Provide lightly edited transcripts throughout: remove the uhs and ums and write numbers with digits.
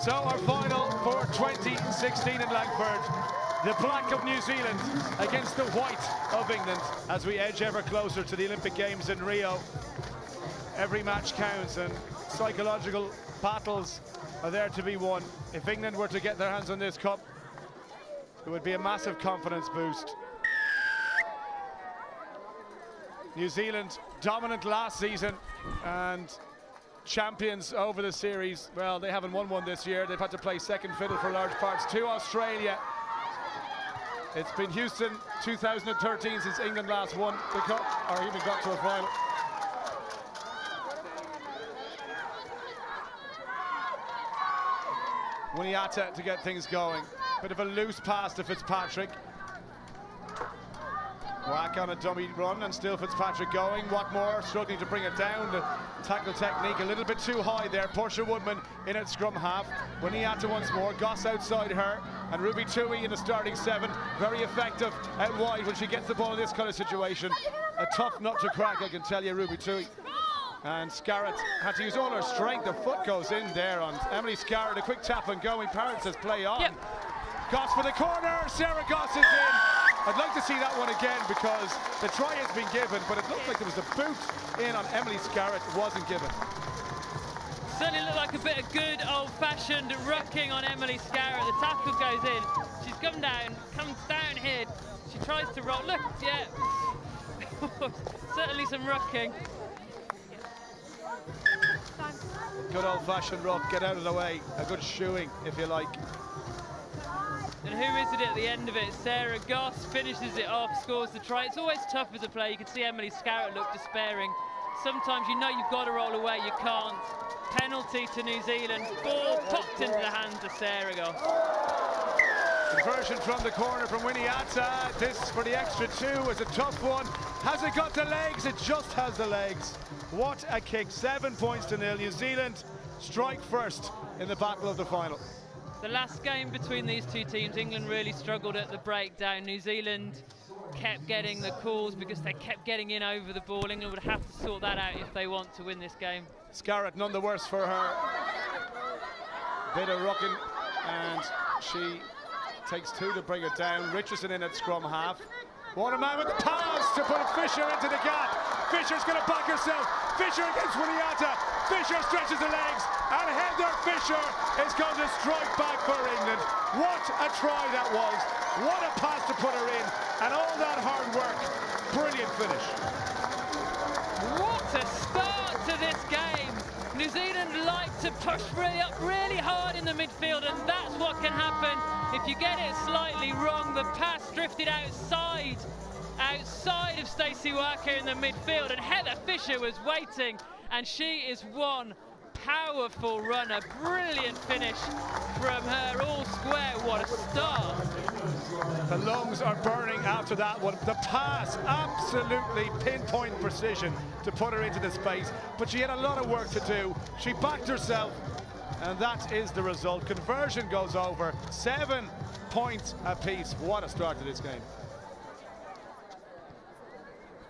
So our final for 2016 in Langford. The black of New Zealand against the white of England as we edge ever closer to the Olympic Games in Rio. Every match counts and psychological battles are there to be won. If England were to get their hands on this cup, it would be a massive confidence boost. New Zealand dominant last season and champions over the series. Well, they haven't won one this year. They've had to play second fiddle for large parts to Australia. It's been Houston 2013 since England last won the cup or even got to a final. Winiata to get things going. Bit of a loose pass to Fitzpatrick. Whack on a dummy run and still Fitzpatrick going. Watmore struggling to bring it down. The tackle technique a little bit too high there. Portia Woodman in at scrum half. Winiata once more. Goss outside her. And Ruby Tui in the starting seven. Very effective out wide when she gets the ball in this kind of situation. A tough nut to crack, I can tell you, Ruby Tui. And Scarrett had to use all her strength. The foot goes in there on Emily Scarrett. A quick tap and going. Parrott says play on. Yep. Goss for the corner. Sarah Goss is in. I'd like to see that one again because the try has been given, but it looked like there was a boot in on Emily Scarrett. It wasn't given. Certainly looked like a bit of good old-fashioned rucking on Emily Scarrett. The tackle goes in. She's come down, comes down here. She tries to roll. Look, yeah. Certainly some rucking. Good old-fashioned ruck. Get out of the way. A good shoeing, if you like. And who is it at the end of it? Sarah Goss finishes it off, scores the try. It's always tough as a player. You can see Emily Scarrett look despairing. Sometimes you know you've got to roll away, you can't. Penalty to New Zealand. Ball popped into the hands of Sarah Goss. Conversion from the corner from Winiata. This for the extra two is a tough one. Has it got the legs? It just has the legs. What a kick. 7 points to 0. New Zealand strike first in the battle of the final. The last game between these two teams, England really struggled at the breakdown. New Zealand kept getting the calls because they kept getting in over the ball. England would have to sort that out if they want to win this game. Scarrett none the worse for her. Bit of rucking and she takes two to bring it down. Richardson in at scrum half. Waterman with the pass to put Fisher into the gap. Fisher's going to back herself. Fisher against Winiata. Fisher stretches the legs and Heather Fisher is going to strike back for England. What a try that was. What a pass to put her in and all that hard work. Brilliant finish. What a start to this game. New Zealand like to push really hard in the midfield, and that's what can happen if you get it slightly wrong. The pass drifted outside of Stacey Walker in the midfield, and Heather Fisher was waiting, and she is one powerful runner. Brilliant finish from her, all square. What a start. The lungs are burning after that one. The pass, absolutely pinpoint precision to put her into the space, but she had a lot of work to do. She backed herself, and that is the result. Conversion goes over, 7 points apiece. What a start to this game.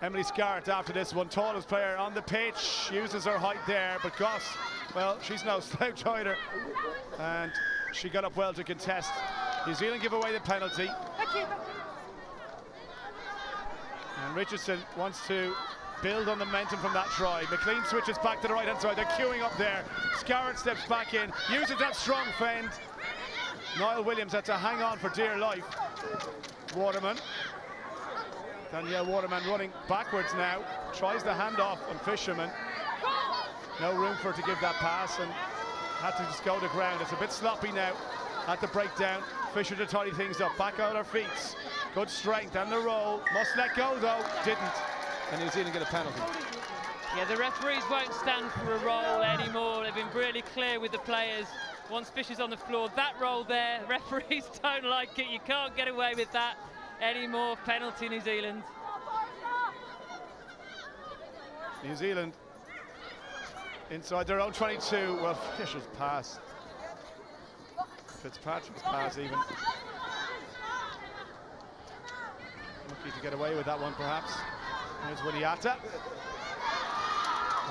Emily Scarrett after this one, tallest player on the pitch, uses her height there, but Goss, well, she's no slouch either, and she got up well to contest. New Zealand give away the penalty. And Richardson wants to build on the momentum from that try. McLean switches back to the right-hand side. They're queuing up there. Scarrett steps back in, uses that strong fend. Niall Williams had to hang on for dear life. Waterman. Danielle Waterman running backwards now. Tries the handoff on Fisherman. No room for her to give that pass and had to just go to ground. It's a bit sloppy now at the breakdown. Fisher to tidy things up. Back on her feet. Good strength and the roll. Must let go though. Didn't. And New Zealand get a penalty. Yeah, the referees won't stand for a roll anymore. They've been really clear with the players. Once Fisher's on the floor, that roll there, referees don't like it. You can't get away with that anymore. Penalty New Zealand. New Zealand inside their own 22. Well, Fisher's pass. Fitzpatrick's pass even. Lucky to get away with that one perhaps. Here's Winiata.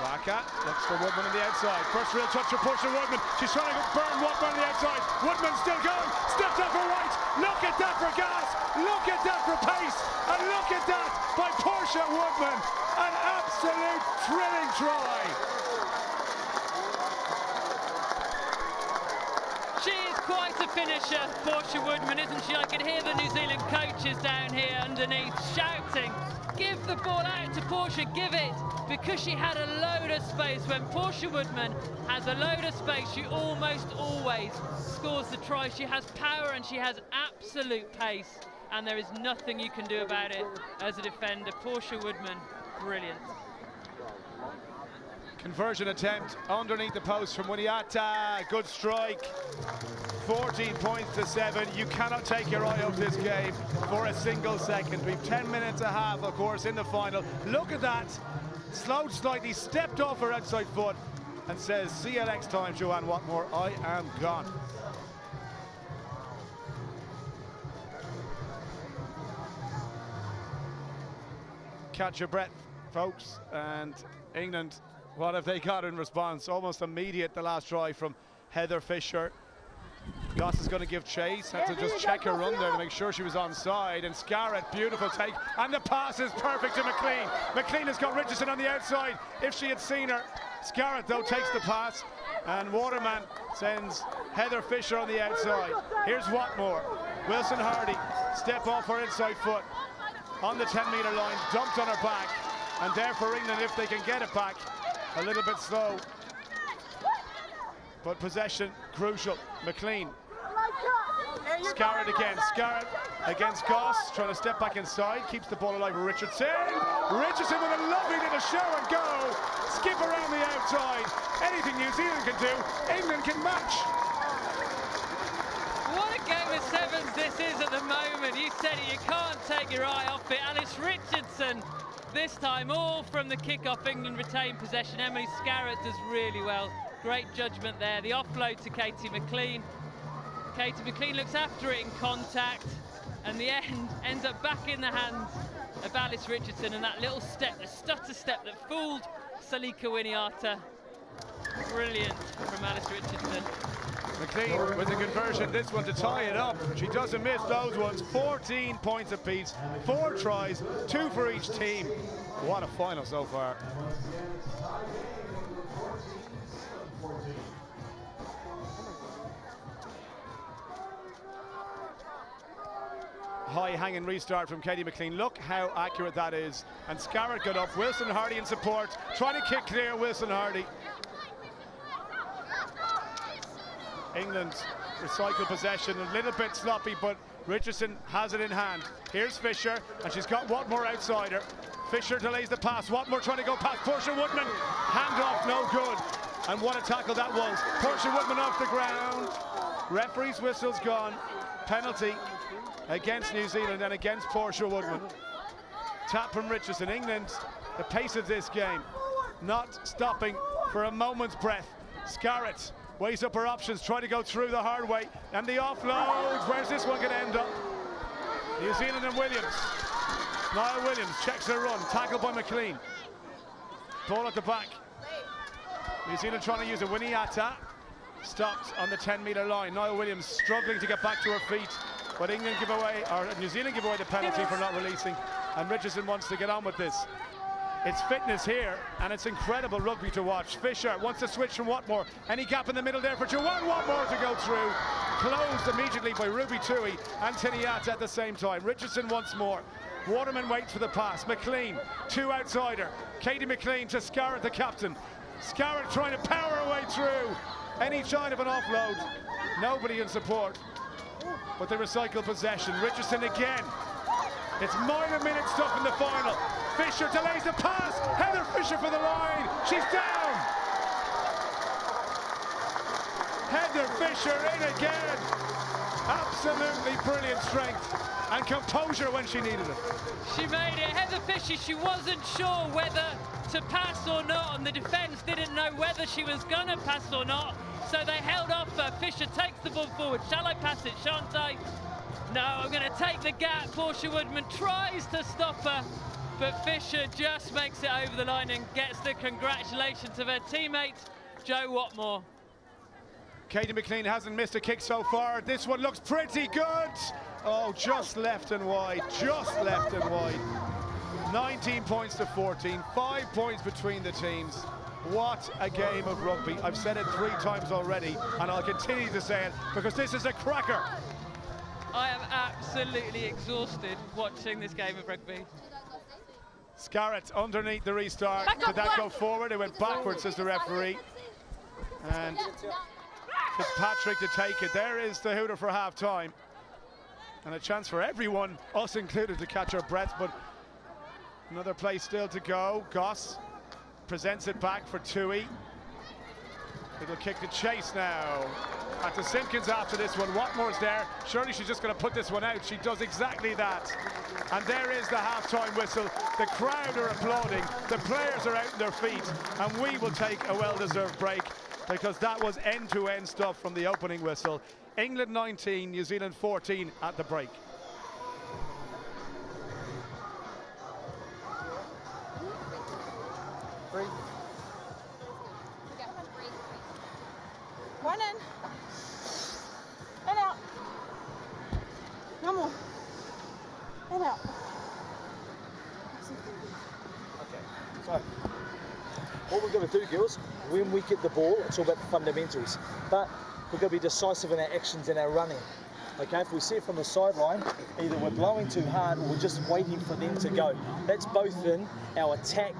Raka looks for Woodman on the outside. First real touch for Portia Woodman. She's trying to burn Woodman on the outside. Woodman still going. Steps up for White. Look at that for gas. Look at that for pace. And look at that by Portia Woodman. An absolute thrilling try. She is quite a finisher, Portia Woodman, isn't she? I can hear the New Zealand coaches down here underneath shouting, give the ball out to Portia, give it, because she had a load of space. When Portia Woodman has a load of space, she almost always scores the try. She has power and she has absolute pace, and there is nothing you can do about it as a defender. Portia Woodman, brilliant. Conversion attempt underneath the post from Winiata. Good strike. 14 points to 7. You cannot take your eye off this game for a single second. We've 10 minutes a half, of course, in the final. Look at that. Slowed slightly, stepped off her outside foot and says, see you next time, Joanne Watmore. I am gone. Catch your breath, folks. And England, what have they got in response? Almost immediate, the last try from Heather Fisher. Goss is going to give chase, had to just check her run there to make sure she was onside. And Scarrett, beautiful take, and the pass is perfect to McLean. McLean has got Richardson on the outside. If she had seen her, Scarrett though takes the pass, and Waterman sends Heather Fisher on the outside. Here's Watmore. Wilson Hardy, step off her inside foot on the 10-metre line, dumped on her back, and there for England if they can get it back. A little bit slow, but possession crucial. McLean. Scarrett again. Scarrett against Goss, trying to step back inside, keeps the ball alive. Richardson. Richardson with a lovely little show and go. Skip around the outside. Anything New Zealand can do, England can match. What a game of sevens this is at the moment. You said it, you can't take your eye off it. Alice Richardson, this time all from the kick-off. England retain possession. Emily Scarrett does really well. Great judgment there. The offload to Katie McLean. Katie McLean looks after it in contact, and the end ends up back in the hands of Alice Richardson, and that little step, the stutter step that fooled Salika Winiata. Brilliant from Alice Richardson. McLean with the conversion, this one to tie it up. She doesn't miss those ones. 14 points apiece, 4 tries, 2 for each team. What a final so far. High hanging restart from Katie McLean. Look how accurate that is. And Scarrett got up. Wilson Hardy in support, trying to kick clear. Wilson Hardy. England recycle possession, a little bit sloppy, but Richardson has it in hand. Here's Fisher, and she's got Watmore outside her. Fisher delays the pass. Watmore trying to go past Portia Woodman. Hand off, no good. And what a tackle that was. Portia Woodman off the ground. Referee's whistle's gone. Penalty against New Zealand and against Portia Woodman. Tap from Richardson. England, the pace of this game, not stopping for a moment's breath. Scarrett weighs up her options, trying to go through the hard way, and the offload. Where's this one going to end up? New Zealand and Williams. Niall Williams checks her run, tackled by McLean. Ball at the back. New Zealand trying to use a Winiata. Stopped on the 10-metre line. Niall Williams struggling to get back to her feet, but England give away, or New Zealand give away the penalty for not releasing, and Richardson wants to get on with this. It's fitness here, and it's incredible rugby to watch. Fisher wants to switch from Watmore. Any gap in the middle there for Joanne Watmore to go through. Closed immediately by Ruby Tui and Tiniata at the same time. Richardson once more. Waterman waits for the pass. McLean, 2 outside her. Katie McLean to Scarrett, the captain. Scarrett trying to power her way through. Any sign of an offload. Nobody in support. But they recycle possession. Richardson again. It's minor-minute stuff in the final. Fisher delays the pass. Heather Fisher for the line. She's down. Heather Fisher in again. Absolutely brilliant strength and composure when she needed it. She made it. Heather Fisher, she wasn't sure whether to pass or not, and the defence didn't know whether she was going to pass or not, so they held off her. Fisher takes the ball forward. Shall I pass it, shan't I? No, I'm going to take the gap. Portia Woodman tries to stop her, but Fisher just makes it over the line and gets the congratulations of her teammate, Jo Watmore. Katie McLean hasn't missed a kick so far. This one looks pretty good. Oh, just left and wide, just left and wide. 19 points to 14, 5 points between the teams. What a game of rugby. I've said it 3 times already, and I'll continue to say it because this is a cracker. I am absolutely exhausted watching this game of rugby. Scarrett underneath the restart. Did that go forward? It went backwards, says the referee. And Fitzpatrick to take it. There is the hooter for half-time. And a chance for everyone, us included, to catch our breath, but another play still to go. Goss presents it back for Tui. It'll kick to Chase now. Back to Simpkins after this one. Watmore's there. Surely she's just going to put this one out. She does exactly that. And there is the half-time whistle. The crowd are applauding. The players are out on their feet. And we will take a well-deserved break because that was end-to-end stuff from the opening whistle. England 19, New Zealand 14 at the break. Breathe. One in. And out. One more. And out. Okay, so what we're going to do, girls, when we get the ball, it's all about the fundamentals. But we're going to be decisive in our actions and our running. Okay, if we see it from the sideline, either we're blowing too hard or we're just waiting for them to go. That's both in our attack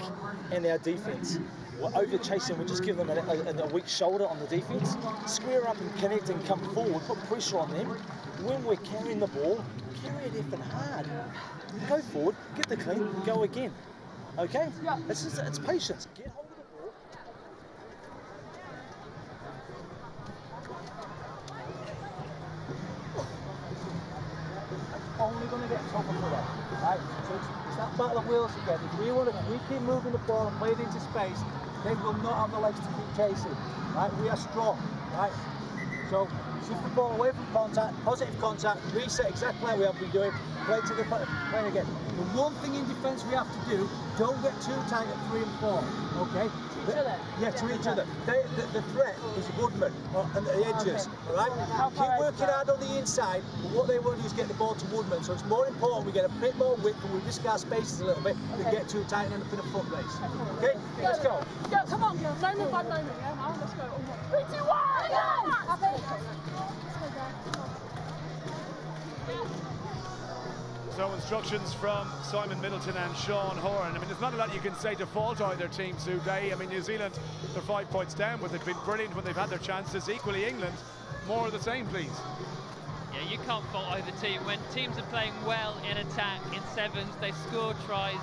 and our defence. We're over chasing, we just give them a weak shoulder on the defence, square up and connect and come forward, put pressure on them. When we're carrying the ball, carry it effing hard. Go forward, get the clean, go again. Okay? Yeah. It's patience. Get hold of the ball. Only going to get tougher for that, right? So it's that battle of wills again. If we keep moving the ball and play it into space, they will not have the legs to keep chasing, right? We are strong, right? So shift the ball away from contact, positive contact, reset exactly how we have been doing, play to the play again. The one thing in defence we have to do, don't get too tight at 3 and 4, okay? Yeah, to each other. The threat is Woodman and the edges, all right? Keep working hard on the inside, but what they want to do is get the ball to Woodman. So it's more important we get a bit more width and we risk our spaces a little bit than get too tight and end up in a foot race. Okay? Let's go. Go, come on, girls. No more bad moment, yeah? Now let's go. 3, 2, 1! So instructions from Simon Middleton and Sean Horan. I mean, there's not a lot you can say to fault either team today. I mean, New Zealand, they're 5 points down, but they've been brilliant when they've had their chances. Equally, England, more of the same, please. Yeah, you can't fault either team. When teams are playing well in attack, in sevens, they score tries.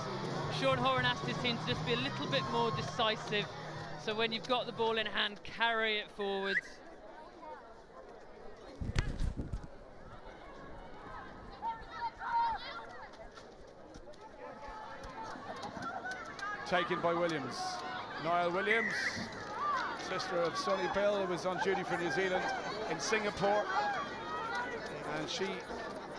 Sean Horan asked his team to just be a little bit more decisive. So when you've got the ball in hand, carry it forwards. Taken by Williams. Niall Williams, sister of Sonny Bill, who was on duty for New Zealand in Singapore. And she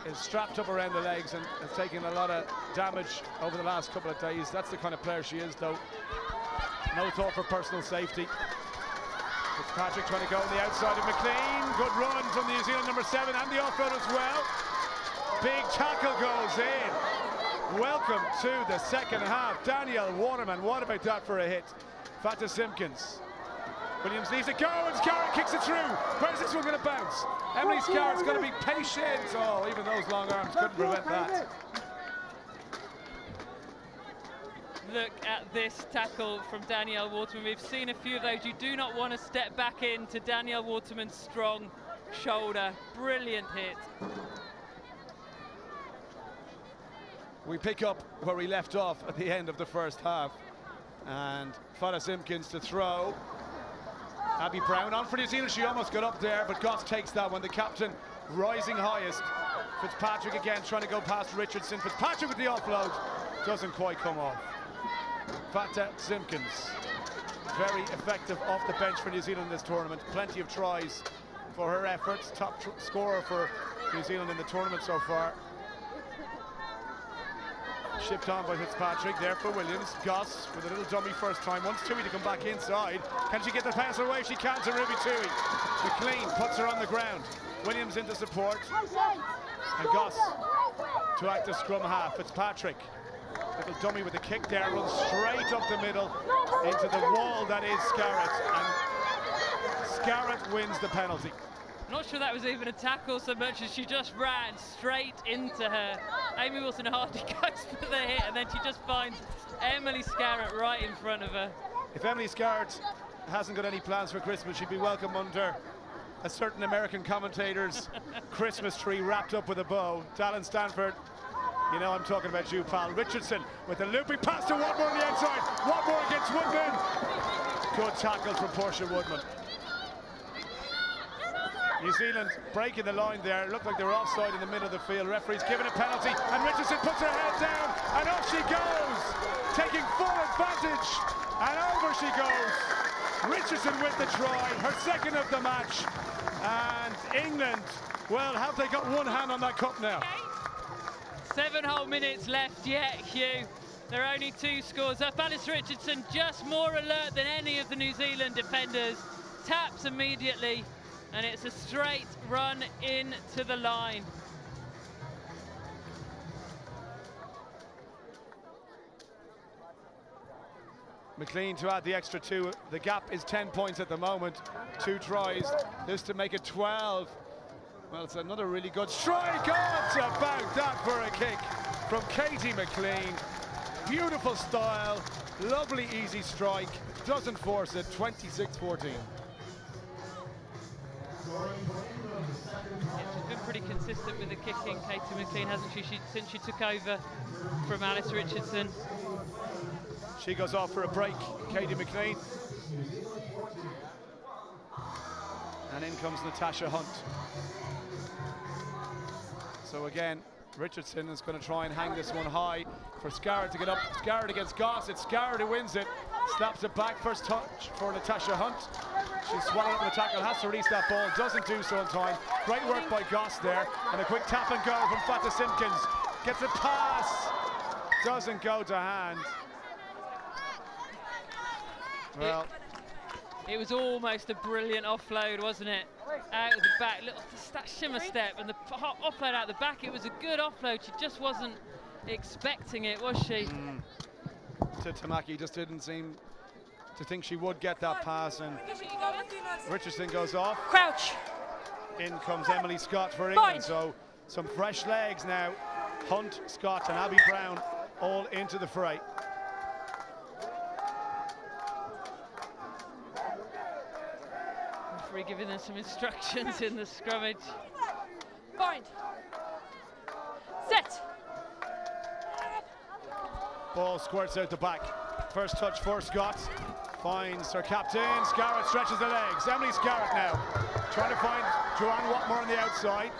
is strapped up around the legs and has taken a lot of damage over the last couple of days. That's the kind of player she is, though. No thought for personal safety. Fitzpatrick trying to go on the outside of McLean. Good run from the New Zealand number 7 and the offload as well. Big tackle goes in. Welcome to the second half. Danielle Waterman, what about that for a hit? Fata Simpkins. Williams leaves it go and Scarrett kicks it through. Where's this one going to bounce? Emily Scarrett's going to be patient. Oh, even those long arms couldn't prevent that. Look at this tackle from Danielle Waterman. We've seen a few of those. You do not want to step back into Danielle Waterman's strong shoulder. Brilliant hit. We pick up where we left off at the end of the first half. And Fata Simpkins to throw. Abby Brown on for New Zealand. She almost got up there, but Goss takes that one. The captain rising highest. Fitzpatrick again trying to go past Richardson. Fitzpatrick with the offload. Doesn't quite come off. Fata Simpkins. Very effective off the bench for New Zealand in this tournament. Plenty of tries for her efforts. Top scorer for New Zealand in the tournament so far. Shipped on by Fitzpatrick, there for Williams. Goss with a little dummy first time, wants Tui to come back inside. Can she get the pass away? She can to Ruby Tui. McLean puts her on the ground. Williams into support. And Goss to act as scrum half. Fitzpatrick, little dummy with a kick there, runs straight up the middle into the wall that is Scarrett. And Scarrett wins the penalty. Not sure that was even a tackle so much as she just ran straight into her. Amy Wilson-Hardy goes for the hit and then she just finds Emily Scarrett right in front of her. If Emily Scarrett hasn't got any plans for Christmas, she'd be welcome under a certain American commentator's Christmas tree wrapped up with a bow. Talon Stanford, you know I'm talking about you, pal. Richardson with a looping pass to Watmore on the outside. Watmore against Woodman. Good tackle from Portia Woodman. New Zealand breaking the line there. It looked like they were offside in the middle of the field. Referee's given a penalty and Richardson puts her head down and off she goes, taking full advantage, and over she goes. Richardson with the try, her second of the match, and England, well, have they got one hand on that cup now? 7 whole minutes left yet, Hugh. There are only 2 scores up. Alice Richardson just more alert than any of the New Zealand defenders. Taps immediately. And it's a straight run into the line. McLean to add the extra 2. The gap is 10 points at the moment. 2 tries, this to make it 12. Well, it's another really good strike. Oh, it's about that for a kick from Katie McLean. Beautiful style, lovely easy strike. Doesn't force it, 26-14. Yeah, she's been pretty consistent with the kicking, Katie McLean, hasn't she, since she took over from Alice Richardson. She goes off for a break, Katie McLean. And in comes Natasha Hunt. So again, Richardson is going to try and hang this one high for Scarrett to get up. Scarrett against Goss, it's Scarrett who wins it. Slaps it back, first touch for Natasha Hunt. She's swallowed up in the tackle, has to release that ball, doesn't do so in time. Great work by Goss there, and a quick tap and go from Fata Simpkins. Gets a pass, doesn't go to hand. Well, it was almost a brilliant offload, wasn't it? Out of the back, little shimmer step, and the offload out the back. It was a good offload. She just wasn't expecting it, was she? Tamaki just didn't seem to think she would get that pass, and Richardson goes off. Crouch. In comes Emily Scott for England. So some fresh legs now. Hunt, Scott and Abby Brown all into the fray. Referee giving them some instructions in the scrummage. Bind. Set. Ball squirts out the back. First touch for Scott. Finds her captain. Scarrett stretches the legs. Emily Scarrett now trying to find Joanne Watmore on the outside.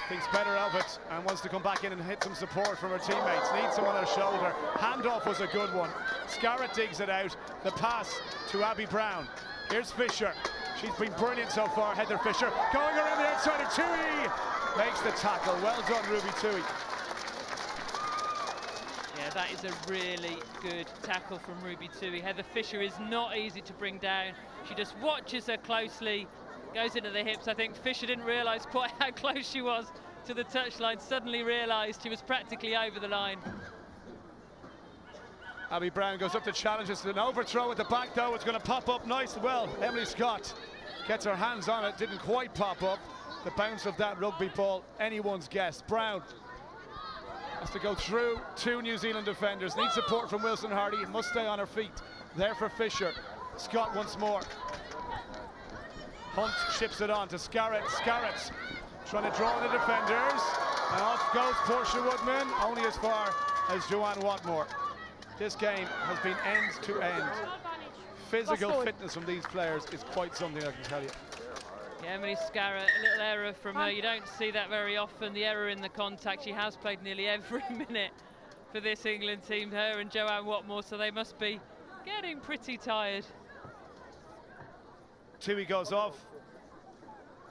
Thinks better of it and wants to come back in and hit some support from her teammates. Needs someone on her shoulder. Handoff was a good one. Scarrett digs it out. The pass to Abby Brown. Here's Fisher. She's been brilliant so far, Heather Fisher. Going around the outside of Tui. Makes the tackle. Well done, Ruby Tui. Yeah, that is a really good tackle from Ruby Tui. Heather Fisher is not easy to bring down. She just watches her closely, goes into the hips. I think Fisher didn't realise quite how close she was to the touchline. Suddenly realised she was practically over the line. Abby Brown goes up to challenge. It's an overthrow at the back, though. It's going to pop up nice. Well, Emily Scott gets her hands on it. Didn't quite pop up. The bounce of that rugby ball, anyone's guess. Brown has to go through 2 New Zealand defenders. Needs support from Wilson-Hardy. Must stay on her feet. There for Fisher. Scott once more. Hunt ships it on to Scarrett. Scarrett trying to draw the defenders. And off goes Portia Woodman, only as far as Joanne Watmore. This game has been end to end. Physical fitness from these players is quite something, I can tell you. Yeah, Emily Scarrett, a little error from her. You don't see that very often, the error in the contact. She has played nearly every minute for this England team, her and Joanne Watmore, so they must be getting pretty tired. Tui goes off,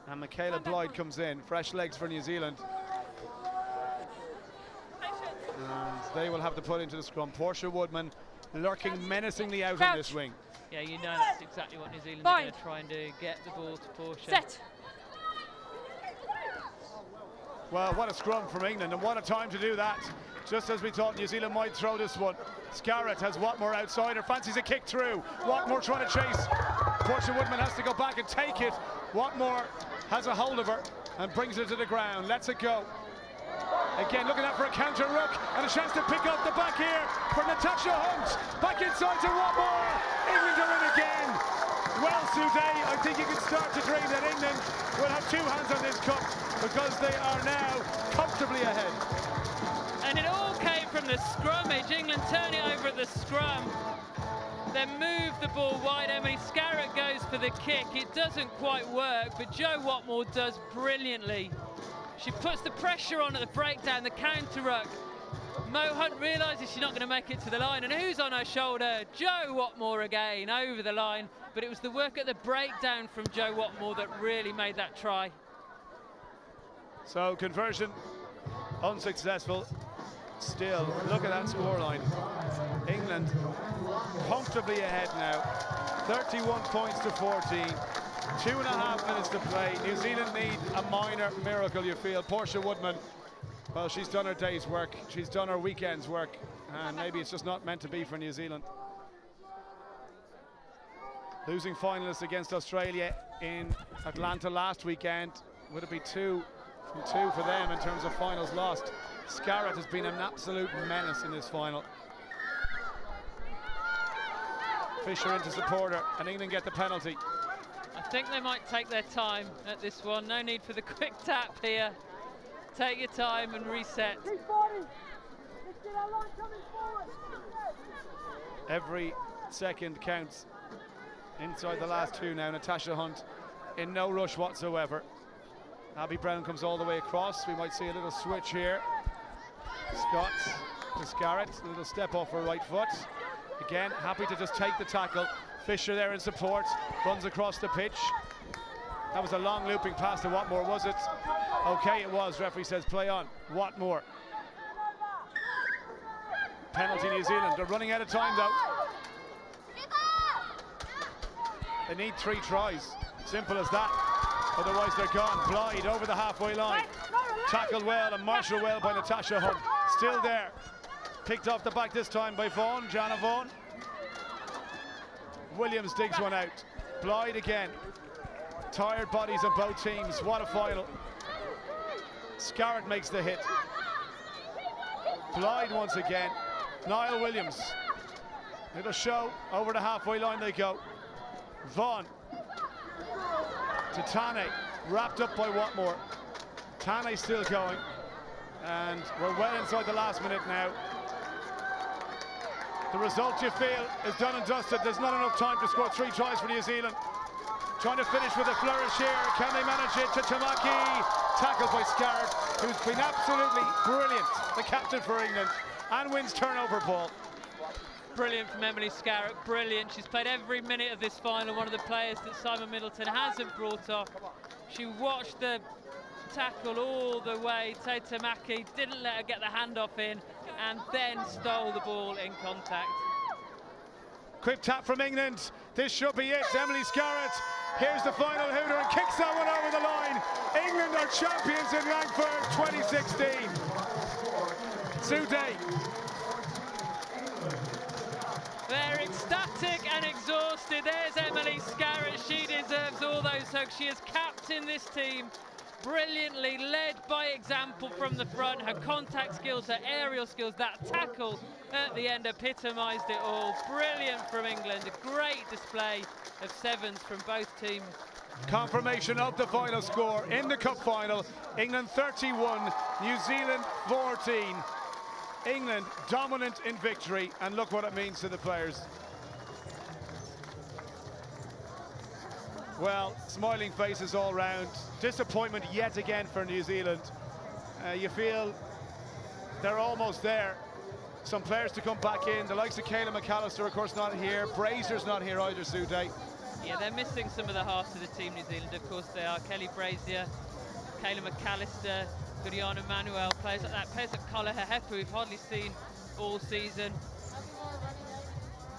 and Michaela Blythe comes in. Fresh legs for New Zealand. And they will have to put into the scrum. Portia Woodman lurking menacingly out on this wing. Yeah, you know that's exactly what New Zealand are going to try and do, get the ball to Portia. Set. Well, what a scrum from England, and what a time to do that. Just as we thought New Zealand might throw this one. Scarrett has Watmore outside her, fancies a kick through. Watmore trying to chase. Portia Woodman has to go back and take it. Watmore has a hold of her and brings her to the ground, lets it go. Again, looking out for a counter rook, and a chance to pick up the back here for Natasha Hunt. Back inside to Watmore. England are in again. Well, Suday, I think you can start to dream that England will have two hands on this cup because they are now comfortably ahead. And it all came from the scrummage. England turn it over at the scrum. Then move the ball wide. Emily Scarrett goes for the kick. It doesn't quite work, but Jo Watmore does brilliantly. She puts the pressure on at the breakdown, the counter ruck. Mo Hunt realises she's not going to make it to the line, and who's on her shoulder? Jo Watmore again, over the line. But it was the work at the breakdown from Jo Watmore that really made that try. So conversion unsuccessful. Still, look at that scoreline. England comfortably ahead now. 31 points to 14. 2.5 minutes to play. New Zealand need a minor miracle, you feel. Portia Woodman, well, she's done her day's work. She's done her weekend's work. And maybe it's just not meant to be for New Zealand. Losing finalists against Australia in Atlanta last weekend. Would it be 2 from 2 for them in terms of finals lost? Scarrett has been an absolute menace in this final. Fisher in to support her, and England get the penalty. I think they might take their time at this one. No need for the quick tap here. Take your time and reset. Every second counts. Inside the last two now, Natasha Hunt in no rush whatsoever. Abby Brown comes all the way across. We might see a little switch here. Scots to Scarrett, a little step off her right foot. Again, happy to just take the tackle. Fisher there in support, runs across the pitch. That was a long looping pass to Watmore, was it? Okay, it was. Referee says play on. Watmore. Penalty New Zealand. They're running out of time though. They need 3 tries. Simple as that. Otherwise they're gone. Blythe over the halfway line. Tackled well and marshalled well by Natasha Hunt. Still there. Picked off the back this time by Vaughan, Jana Vaughan. Williams digs one out. Blythe again. Tired bodies on both teams. What a final. Scarrett makes the hit. Blythe once again. Niall Williams. Little show. Over the halfway line they go. Vaughan. To Tane. Wrapped up by Watmore. Tane still going. And we're well inside the last minute now. The result, you feel, is done and dusted. There's not enough time to score 3 tries for New Zealand. Trying to finish with a flourish here. Can they manage it to Tamaki? Tackled by Scarrett, who's been absolutely brilliant, the captain for England, and wins turnover ball. Brilliant from Emily Scarrett, brilliant. She's played every minute of this final, one of the players that Simon Middleton hasn't brought off. She watched the tackle all the way. Tamaki didn't let her get the handoff in, and then stole the ball in contact. Quick tap from England. This should be it. Emily Scarrett. Here's the final hooter and kicks that one over the line. England are champions in Langford 2016. Sue Day. They're ecstatic and exhausted. There's Emily Scarrett. She deserves all those hugs. She has captained this team brilliantly, led by example from the front. Her contact skills, her aerial skills, that tackle at the end epitomised it all. Brilliant from England. A great display of sevens from both teams. Confirmation of the final score in the cup final. England 31, New Zealand 14. England dominant in victory, and look what it means to the players. Well, smiling faces all round. Disappointment yet again for New Zealand. You feel they're almost there. Some players to come back in. The likes of Kayla McAllister, of course, not here. Brazier's not here either, Sue Day. Yeah, they're missing some of the halves of the team, New Zealand. Of course, they are. Kelly Brazier, Kayla McAllister, Juliana Manuel, players like that, players like Carla Hehepa we've hardly seen all season.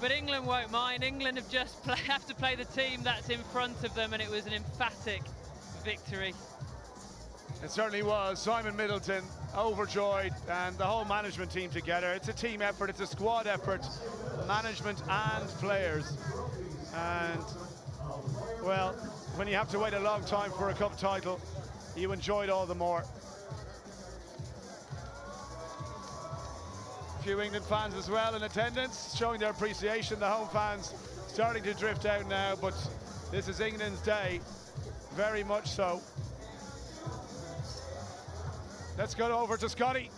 But England won't mind. England have to play the team that's in front of them, and it was an emphatic victory. It certainly was. Simon Middleton overjoyed, and the whole management team together. It's a team effort, it's a squad effort, management and players. And, well, when you have to wait a long time for a cup title, you enjoy it all the more. A few England fans as well in attendance, showing their appreciation. The home fans starting to drift out now, but this is England's day, very much so. Let's go over to Scotty.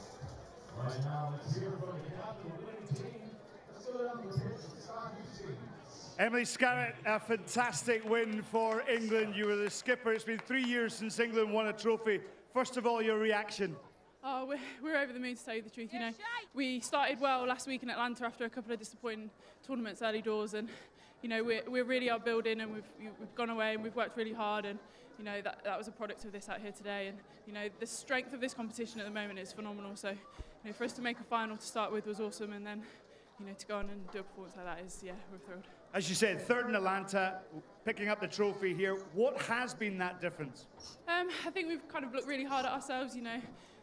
Emily Scarrett, a fantastic win for England. You were the skipper. It's been 3 years since England won a trophy. First of all, your reaction? Oh, we're over the moon, to tell you the truth. You know, we started well last week in Atlanta after a couple of disappointing tournaments early doors, and you know we really are building, and we've gone away and we've worked really hard, and you know that was a product of this out here today. And you know the strength of this competition at the moment is phenomenal. So you know for us to make a final to start with was awesome, and then you know to go on and do a performance like that is, yeah, we're thrilled. As you said, third in Atlanta, picking up the trophy here. What has been that difference? I think we've kind of looked really hard at ourselves. You know,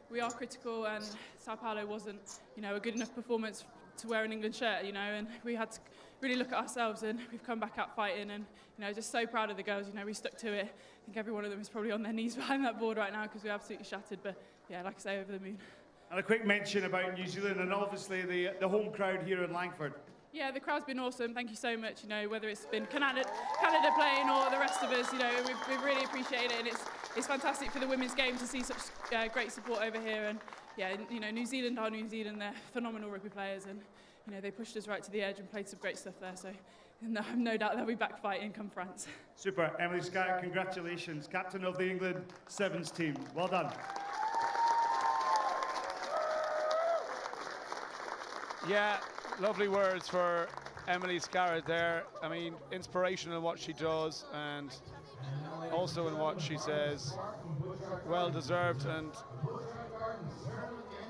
we are critical, and Sao Paulo wasn't, you know, a good enough performance to wear an England shirt, you know, and we had to really look at ourselves, and we've come back out fighting, and you know, just so proud of the girls. You know, we stuck to it. I think every one of them is probably on their knees behind that board right now because we're absolutely shattered. But yeah, like I say, over the moon. And a quick mention about New Zealand and obviously the home crowd here in Langford. Yeah, the crowd's been awesome. Thank you so much. You know, whether it's been Canada playing or the rest of us, you know, we've really appreciated it, and it's fantastic for the women's game to see such great support over here. And yeah, you know, New Zealand are New Zealand. They're phenomenal rugby players, and you know they pushed us right to the edge and played some great stuff there. So I have no doubt they'll be back fighting come France. Super, Emily Scarrett, congratulations, captain of the England Sevens team. Well done. Yeah, lovely words for Emily Scarrett there. I mean, inspirational in what she does and also in what she says. Well deserved, and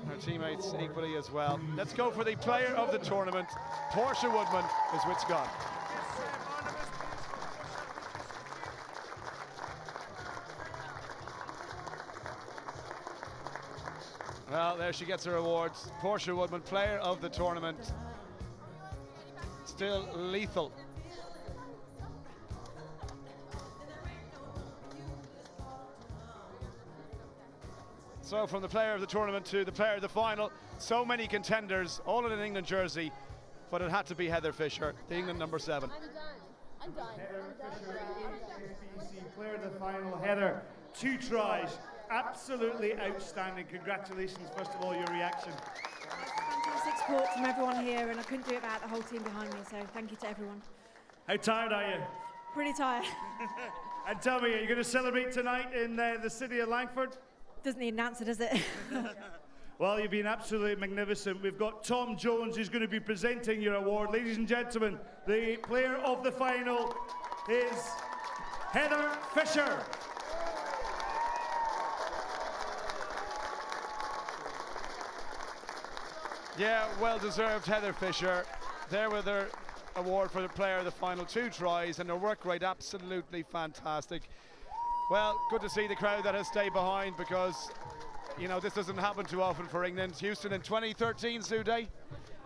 her teammates equally as well. Let's go for the player of the tournament. Portia Woodman is with Scott. Well, there she gets her awards. Portia Woodman, player of the tournament. Still lethal. So from the player of the tournament to the player of the final, so many contenders, all in an England jersey, but it had to be Heather Fisher, the England number 7. I'm done. Heather Fisher, HSBC player of the final. Heather, 2 tries. Absolutely outstanding. Congratulations, first of all, your reaction. Fantastic support from everyone here, and I couldn't do it without the whole team behind me, so thank you to everyone. How tired are you? Pretty tired. And tell me, are you going to celebrate tonight in the city of Langford? Doesn't need an answer, does it? Well, you've been absolutely magnificent. We've got Tom Jones who's going to be presenting your award. Ladies and gentlemen, the player of the final is Heather Fisher. Yeah, well-deserved Heather Fisher. There with her award for the player of the final. 2 tries, and her work rate absolutely fantastic. Well, good to see the crowd that has stayed behind, because, you know, this doesn't happen too often for England. Houston in 2013, Sude.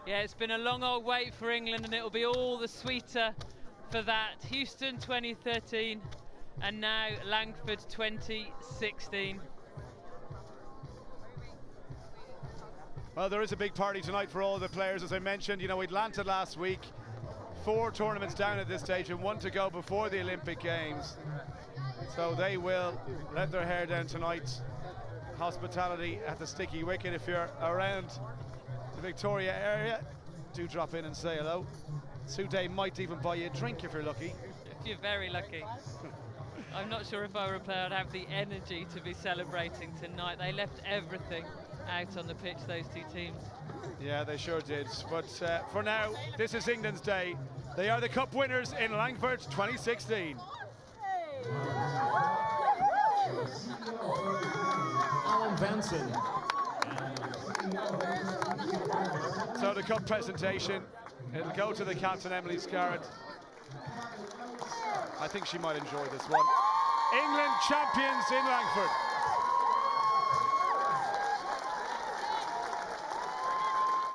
Yeah, it's been a long old wait for England, and it'll be all the sweeter for that. Houston 2013, and now Langford 2016. Well, there is a big party tonight for all the players, as I mentioned. You know, Atlanta last week, 4 tournaments down at this stage and 1 to go before the Olympic Games. So they will let their hair down tonight. Hospitality at the Sticky Wicket. If you're around the Victoria area, do drop in and say hello. Sude might even buy you a drink if you're lucky. If you're very lucky. I'm not sure if I were a player I'd have the energy to be celebrating tonight. They left everything out on the pitch, those 2 teams. Yeah, they sure did. But for now, this is England's day. They are the cup winners in Langford 2016. Hey. Tom Vanson. So the cup presentation, it'll go to the captain, Emily Scarrett. I think she might enjoy this one. England champions in Langford.